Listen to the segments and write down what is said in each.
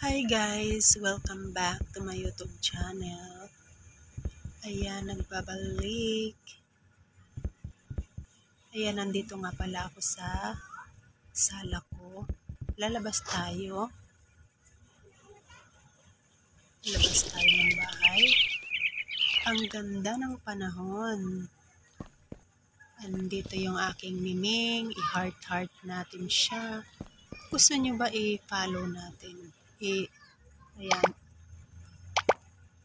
Hi guys! Welcome back to my YouTube channel. Ayan, nagbabalik. Ayan, nandito nga pala ako sa sala ko. Lalabas tayo. Lalabas tayo ng bahay. Ang ganda ng panahon. Andito yung aking miming. I-heart natin siya. Gusto nyo ba i-follow natin? Ayan.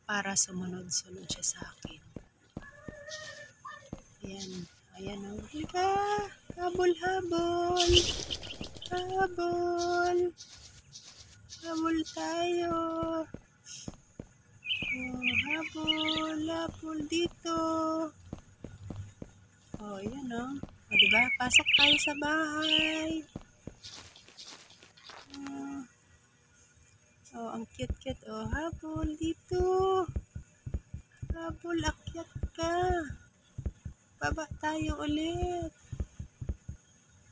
Para sumunod-sunod siya sa akin. Ayan. Ayan o. Halika! Habol! Habol! Habol tayo! Oh, habol dito! Oh, ayan o. O, diba? Pasok tayo sa bahay. Oh, ang cute. Oh, habol dito. Habol, akyat ka. Baba tayo ulit.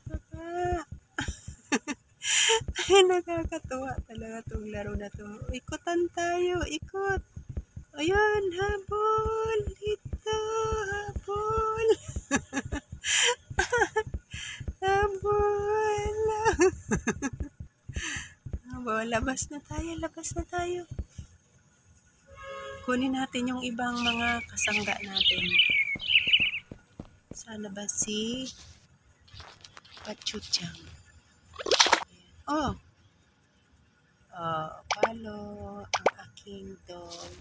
Baba. Ay, nakakatuwa talaga itong laro na to. Ikutan tayo, ikot. Ayan, habol. Dito, habol. Habol. Habol, labas na tayo. Kunin natin yung ibang mga kasangga natin. Sana ba si Pachuchang? Oh, palo ang aking dog.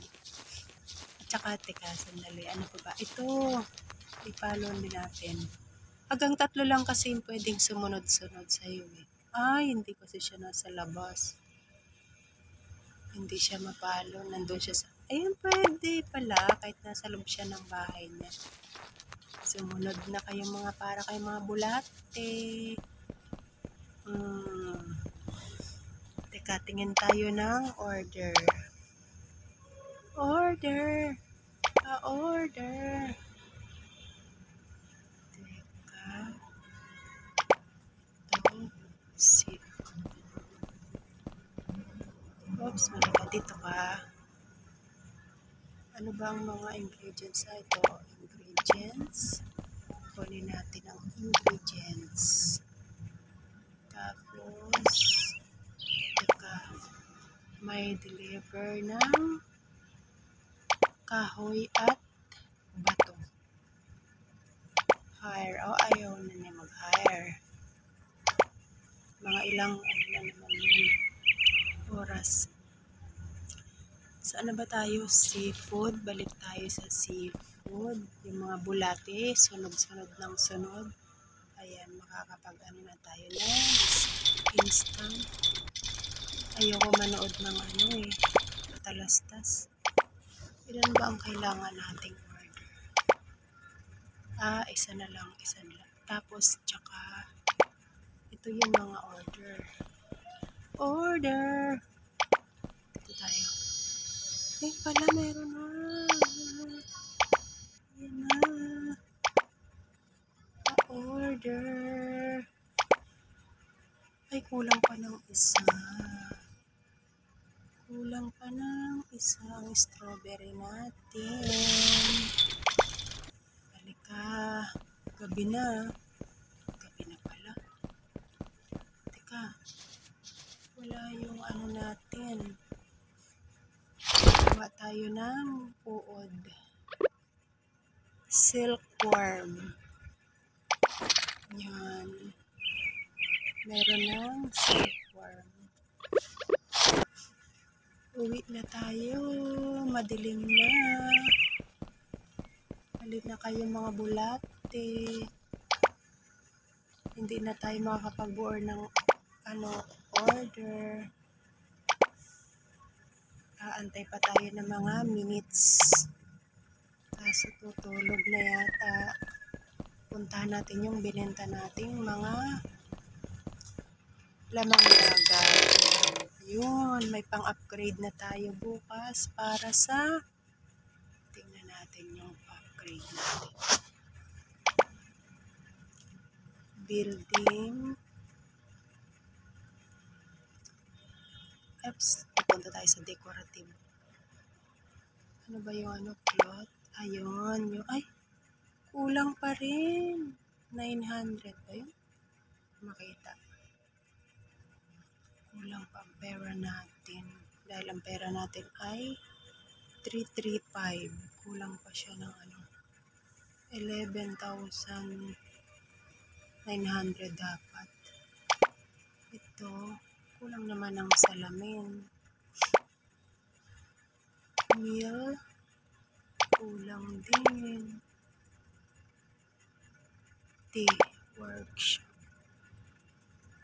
At saka, teka, sandali. Ano pa ba? Ito, ipalo din natin. Hanggang 3 lang kasi pwedeng sumunod-sunod sa'yo eh. Ay, hindi kasi siya nasa labas. Hindi siya mapalo. Nandun siya sa... Ayan, pwede pala. Kahit nasa loob siya ng bahay niya. Sumunod na kayong mga para kayong mga bulate. Teka, tingin tayo ng order. Order. Teka. Ito. Seafood. Oops, malika dito ka. Ano ba ang mga ingredients na ito? Ingredients. Kunin natin ang ingredients. Tapos, teka, may deliver ng kahoy at bato. Hire. O, ayaw na niya mag-hire. Mga ilang, na naman yun, oras. Saan na ba tayo? Seafood. Balik tayo sa seafood. Yung mga bulate, sunod-sunod ng sunod. Ayan, makakapag-ano na tayo na instant. Ayoko manood ng talastas. Ilan ba ang kailangan nating order? Isa na lang. Tapos, tsaka, ito yung mga order. Ito tayo. Pala, meron na. Ayan na. Order. Ay, kulang pa ng isa. Ang strawberry natin. Halika. Gabi na pala. Teka. Wala yung ano natin. Gawa tayo ng uod. Silkworm. Yan. Meron ng silkworm. Uwi na tayo. Madilim na. Halit na kayo mga bulate. Hindi na tayo makakapag-board ng order. Aantay pa tayo ng mga minutes. Kaso tutulog na yata. Puntahan natin yung binenta nating mga lamang dagat. Yun, may pang-upgrade na tayo bukas para sa tingnan natin yung upgrade natin. Building punta tayo sa decorative. Ano ba yung ano, plot? Ayun, yung, ay, kulang pa rin. 900 ba yun? Makita. Kulang pa ang pera natin. Dahil ang pera natin ay 335. Kulang pa siya ng ano, 11,900 dapat. Ito, kulang naman ng salamin. Meal, kulang din. Tea, workshop.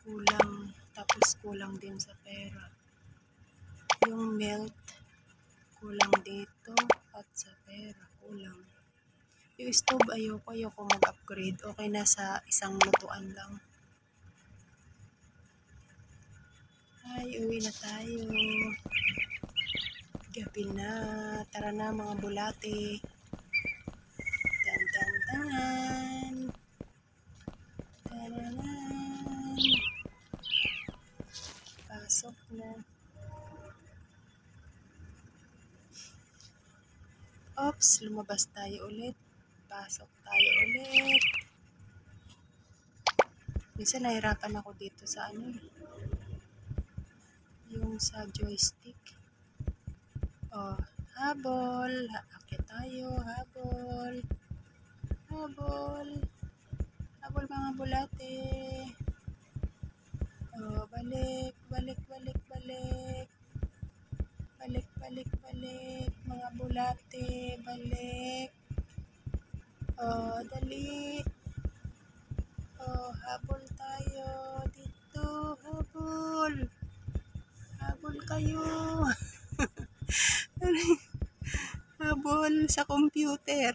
Kulang, tapos kulang din sa pera. Yung milk, kulang dito at sa pera, kulang. Yung stove, ayoko mag-upgrade. Okay na sa isang lutuan lang. Ay, uwi na tayo. Gabi na. Tara na mga bulate. Dan, dan, dan. Taranan. Pasok na. Oops, lumabas tayo ulit. Pasok tayo ulit. Minsan nahirapan ako dito sa ano, yung sa joystick. Oh, habol. Akit tayo, habol. Habol. Habol mga bulate. Oh, balik, balik, balik, balik. Balik, balik, balik. Mga bulate, balik. Oh, dali. Oh, habol tayo. Dito, habol. Habol kayo. Habol sa computer.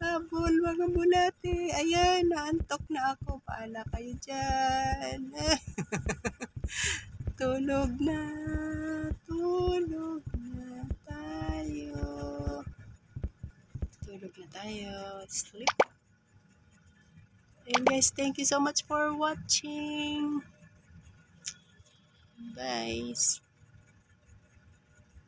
Habol mga bulate. Ayan, naantok na ako. Paala kayo dyan. Tulog na. Tulog na tayo. Tulog na tayo. Sleep. And guys, thank you so much for watching. Guys.